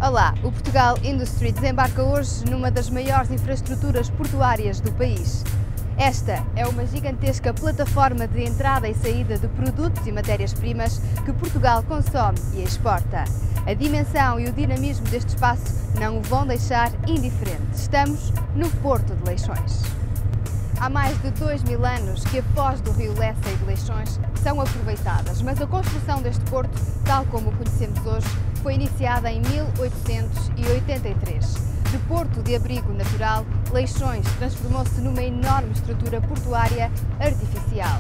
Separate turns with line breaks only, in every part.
Olá, o Portugal Industry desembarca hoje numa das maiores infraestruturas portuárias do país. Esta é uma gigantesca plataforma de entrada e saída de produtos e matérias-primas que Portugal consome e exporta. A dimensão e o dinamismo deste espaço não o vão deixar indiferente. Estamos no Porto de Leixões. Há mais de 2000 anos que a foz do rio Lessa e de Leixões são aproveitadas, mas a construção deste porto, tal como o conhecemos hoje, foi iniciada em 1883. De porto de abrigo natural, Leixões transformou-se numa enorme estrutura portuária artificial.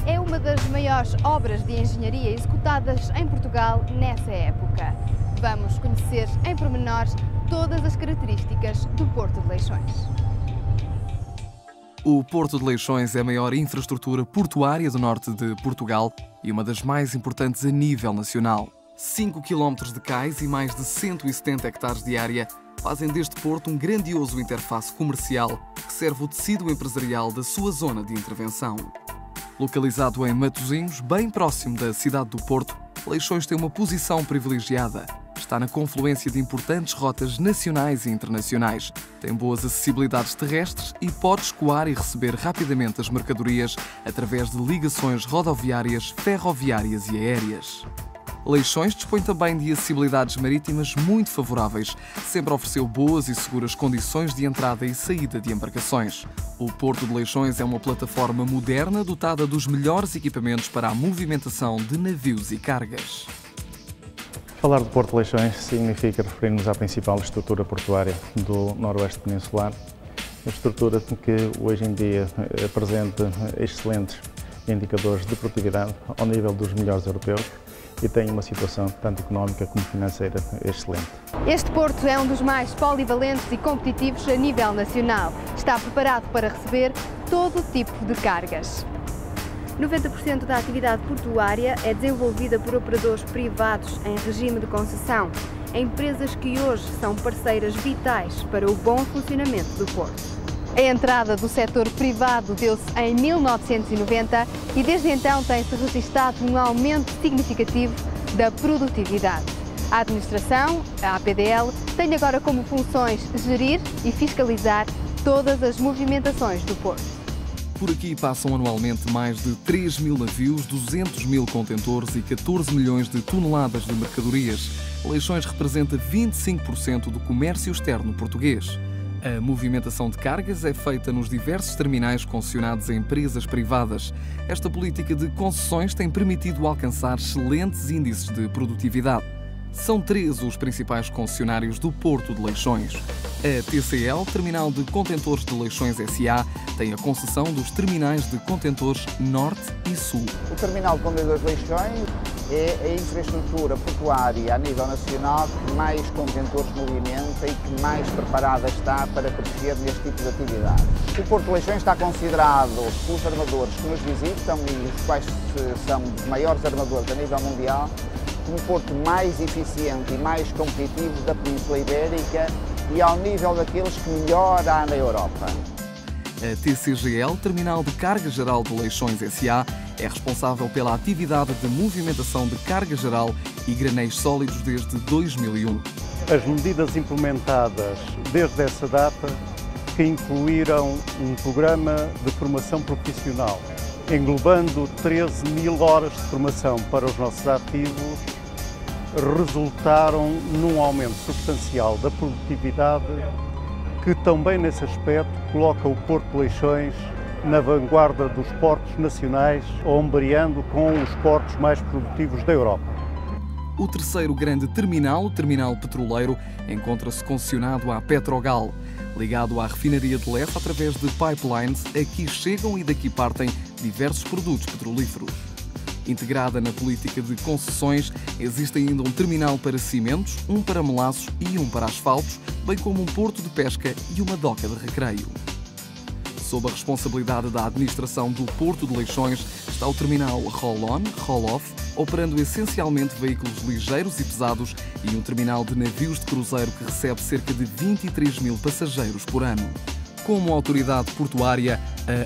É uma das maiores obras de engenharia executadas em Portugal nessa época. Vamos conhecer em pormenores todas as características do Porto de Leixões.
O Porto de Leixões é a maior infraestrutura portuária do norte de Portugal e uma das mais importantes a nível nacional. 5 km de cais e mais de 170 hectares de área fazem deste porto um grandioso interface comercial que serve o tecido empresarial da sua zona de intervenção. Localizado em Matosinhos, bem próximo da cidade do Porto, Leixões tem uma posição privilegiada. Está na confluência de importantes rotas nacionais e internacionais. Tem boas acessibilidades terrestres e pode escoar e receber rapidamente as mercadorias através de ligações rodoviárias, ferroviárias e aéreas. Leixões dispõe também de acessibilidades marítimas muito favoráveis. Sempre ofereceu boas e seguras condições de entrada e saída de embarcações. O Porto de Leixões é uma plataforma moderna dotada dos melhores equipamentos para a movimentação de navios e cargas.
Falar do Porto de Leixões significa referir-nos à principal estrutura portuária do Noroeste Peninsular, uma estrutura que hoje em dia apresenta excelentes indicadores de produtividade ao nível dos melhores europeus e tem uma situação tanto económica como financeira excelente.
Este porto é um dos mais polivalentes e competitivos a nível nacional. Está preparado para receber todo tipo de cargas. 90% da atividade portuária é desenvolvida por operadores privados em regime de concessão, empresas que hoje são parceiras vitais para o bom funcionamento do porto. A entrada do setor privado deu-se em 1990 e desde então tem-se registado um aumento significativo da produtividade. A administração, a APDL, tem agora como funções gerir e fiscalizar todas as movimentações do porto.
Por aqui passam anualmente mais de 3 mil navios, 200 mil contentores e 14 milhões de toneladas de mercadorias. Leixões representa 25% do comércio externo português. A movimentação de cargas é feita nos diversos terminais concessionados a empresas privadas. Esta política de concessões tem permitido alcançar excelentes índices de produtividade. São 3 os principais concessionários do Porto de Leixões. A TCL, Terminal de Contentores de Leixões S.A., tem a concessão dos terminais de contentores Norte e Sul.
O Terminal de Contentores de Leixões é a infraestrutura portuária a nível nacional que mais contentores movimenta e que mais preparada está para crescer neste tipo de atividade. O Porto de Leixões está considerado pelos armadores que nos visitam e os quais são os maiores armadores a nível mundial como o porto mais eficiente e mais competitivo da Península Ibérica e ao nível daqueles que melhor há na Europa.
A TCGL, Terminal de Carga Geral de Leixões S.A., é responsável pela atividade de movimentação de carga geral e granéis sólidos desde 2001.
As medidas implementadas desde essa data que incluíram um programa de formação profissional, englobando 13 mil horas de formação para os nossos ativos, resultaram num aumento substancial da produtividade que também nesse aspecto coloca o Porto de Leixões na vanguarda dos portos nacionais, ombreando com os portos mais produtivos da Europa.
O terceiro grande terminal, o terminal petroleiro, encontra-se concessionado à Petrogal. Ligado à refinaria de Lessa através de pipelines, aqui chegam e daqui partem diversos produtos petrolíferos. Integrada na política de concessões, existe ainda um terminal para cimentos, um para melaços e um para asfaltos, bem como um porto de pesca e uma doca de recreio. Sob a responsabilidade da administração do Porto de Leixões está o terminal Roll-On, Roll-Off, operando essencialmente veículos ligeiros e pesados e um terminal de navios de cruzeiro que recebe cerca de 23 mil passageiros por ano. Como autoridade portuária,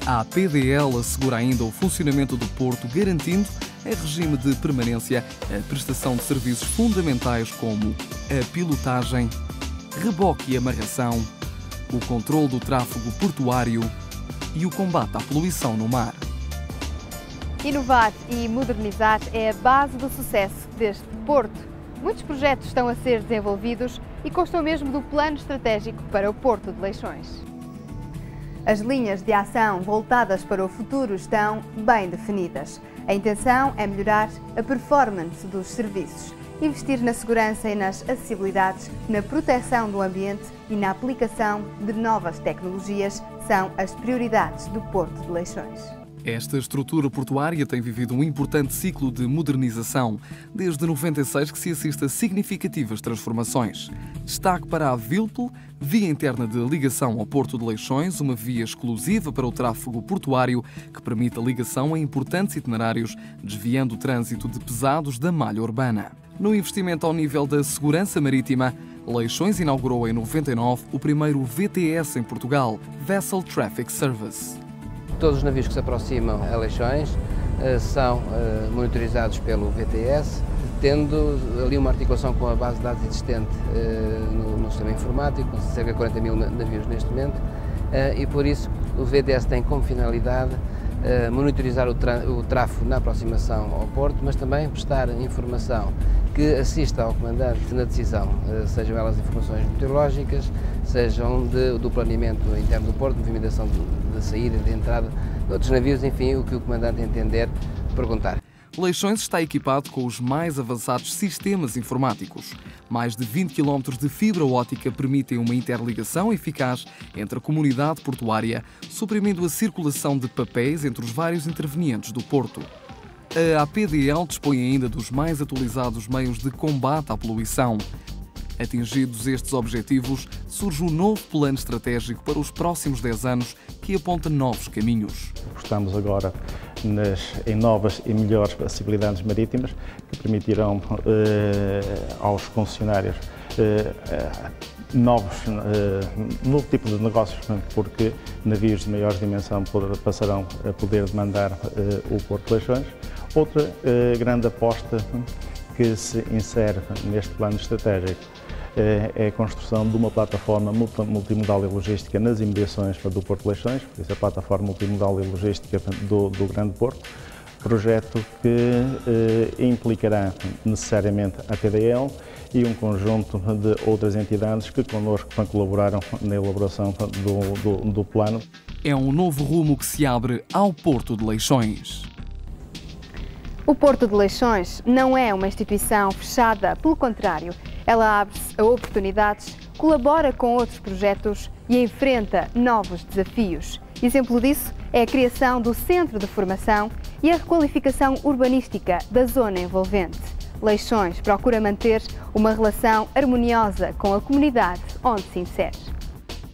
a APDL assegura ainda o funcionamento do porto, garantindo em regime de permanência a prestação de serviços fundamentais como a pilotagem, reboque e amarração, o controle do tráfego portuário e o combate à poluição no mar.
Inovar e modernizar é a base do sucesso deste porto. Muitos projetos estão a ser desenvolvidos e constam mesmo do plano estratégico para o Porto de Leixões. As linhas de ação voltadas para o futuro estão bem definidas. A intenção é melhorar a performance dos serviços, investir na segurança e nas acessibilidades, na proteção do ambiente e na aplicação de novas tecnologias são as prioridades do Porto de Leixões.
Esta estrutura portuária tem vivido um importante ciclo de modernização, desde 96 que se assiste a significativas transformações. Destaque para a VILPL, via interna de ligação ao Porto de Leixões, uma via exclusiva para o tráfego portuário que permite a ligação a importantes itinerários, desviando o trânsito de pesados da malha urbana. No investimento ao nível da segurança marítima, Leixões inaugurou em 99 o primeiro VTS em Portugal, Vessel Traffic Service.
Todos os navios que se aproximam a Leixões são monitorizados pelo VTS, tendo ali uma articulação com a base de dados existente no sistema informático, com cerca de 40 mil navios neste momento, e por isso o VTS tem como finalidade monitorizar o tráfego na aproximação ao porto, mas também prestar informação que assista ao comandante na decisão, sejam elas informações meteorológicas, sejam do planeamento interno do porto, movimentação de saída e de entrada de outros navios, enfim, o que o comandante entender perguntar.
Leixões está equipado com os mais avançados sistemas informáticos. Mais de 20 km de fibra óptica permitem uma interligação eficaz entre a comunidade portuária, suprimindo a circulação de papéis entre os vários intervenientes do porto. A APDL dispõe ainda dos mais atualizados meios de combate à poluição. Atingidos estes objetivos, surge um novo plano estratégico para os próximos 10 anos que aponta novos caminhos.
Estamos agora em novas e melhores acessibilidades marítimas que permitirão aos concessionários novo tipo de negócios, porque navios de maior dimensão passarão a poder demandar o Porto de Leixões. Outra grande aposta que se insere neste plano estratégico é a construção de uma plataforma multimodal e logística nas imediações do Porto de Leixões, por isso a plataforma multimodal e logística do Grande Porto, projeto que implicará necessariamente a APDL e um conjunto de outras entidades que connosco colaboraram na elaboração do plano.
É um novo rumo que se abre ao Porto de Leixões.
O Porto de Leixões não é uma instituição fechada, pelo contrário, ela abre-se a oportunidades, colabora com outros projetos e enfrenta novos desafios. Exemplo disso é a criação do Centro de Formação e a requalificação urbanística da zona envolvente. Leixões procura manter uma relação harmoniosa com a comunidade onde se insere.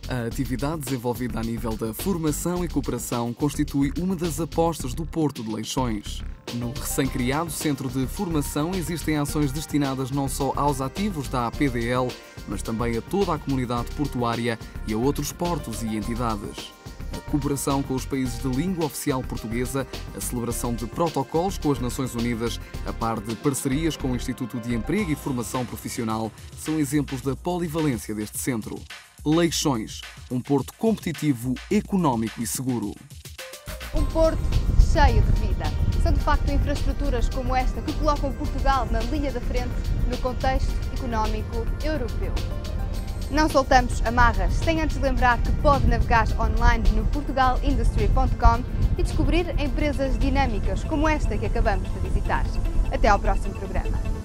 A atividade desenvolvida a nível da formação e cooperação constitui uma das apostas do Porto de Leixões. No recém-criado Centro de Formação existem ações destinadas não só aos ativos da APDL, mas também a toda a comunidade portuária e a outros portos e entidades. A cooperação com os países de língua oficial portuguesa, a celebração de protocolos com as Nações Unidas, a par de parcerias com o Instituto de Emprego e Formação Profissional, são exemplos da polivalência deste centro. Leixões, um porto competitivo, económico e seguro.
Um porto cheio de vida. São de facto infraestruturas como esta que colocam Portugal na linha da frente no contexto económico europeu. Não soltamos amarras, sem antes lembrar que pode navegar online no portugalindustry.com e descobrir empresas dinâmicas como esta que acabamos de visitar. Até ao próximo programa.